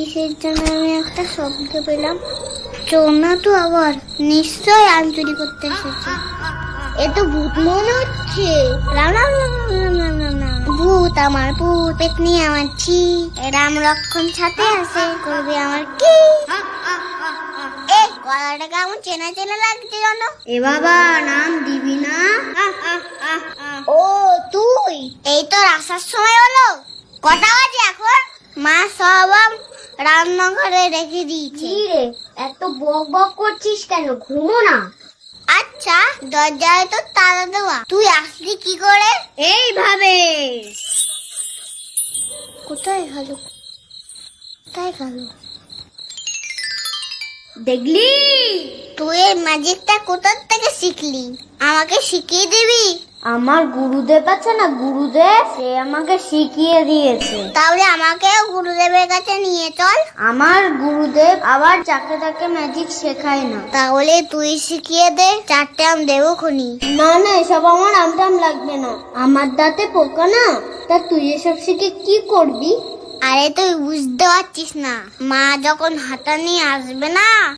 কিসের জন্য আমি একটা শব্দ পেলাম? চোর না তো আবার, নিশ্চয় আম চুরি করতে এসেছে। এ তো ভূত মনে হচ্ছে। রাম রাম রাম রাম রাম রাম রাম। ভূত আমার ভূত, পেতনি আমার ছি, রাম লক্ষণ সাথে আছে, করবে আমার কি? এ গলাটা কেমন চেনা চেনা লাগছে জানো? এ বাবা, নাম দিবি না? ও তুই, এই তো আসার সময় হলো। কটা বাজে এখন? মা সব রান্নাঘরে রেখে দিয়েছে। রে, এত বক বক করছিস কেন? ঘুমো না। আচ্ছা, দরজায় তো তালা দেওয়া, তুই আসলি কি করে? এইভাবে। কোথায় গেল? কোথায় গেল? দেখলি? তুই এই ম্যাজিকটা কোথা থেকে শিখলি? আমাকে শিখিয়ে দিবি? আমার গুরুদেব আছে না, গুরুদেব, সে আমাকে শিখিয়ে দিয়েছে। তাহলে আমাকেও গুরুদেবের কাছে নিয়ে চল। আমার গুরুদেব আবার যাকে তাকে ম্যাজিক শেখায় না। তাহলে তুই শিখিয়ে দে, 4টে আম দেবো খুনি। না না, এসব আমার আমটাম লাগবে না, আমার দাঁতে পোকা না। তা তুই এসব শিখে কি করবি? আরে তুই বুঝতে পারছিস না, মা যখন হাতা নিয়ে আসবে না,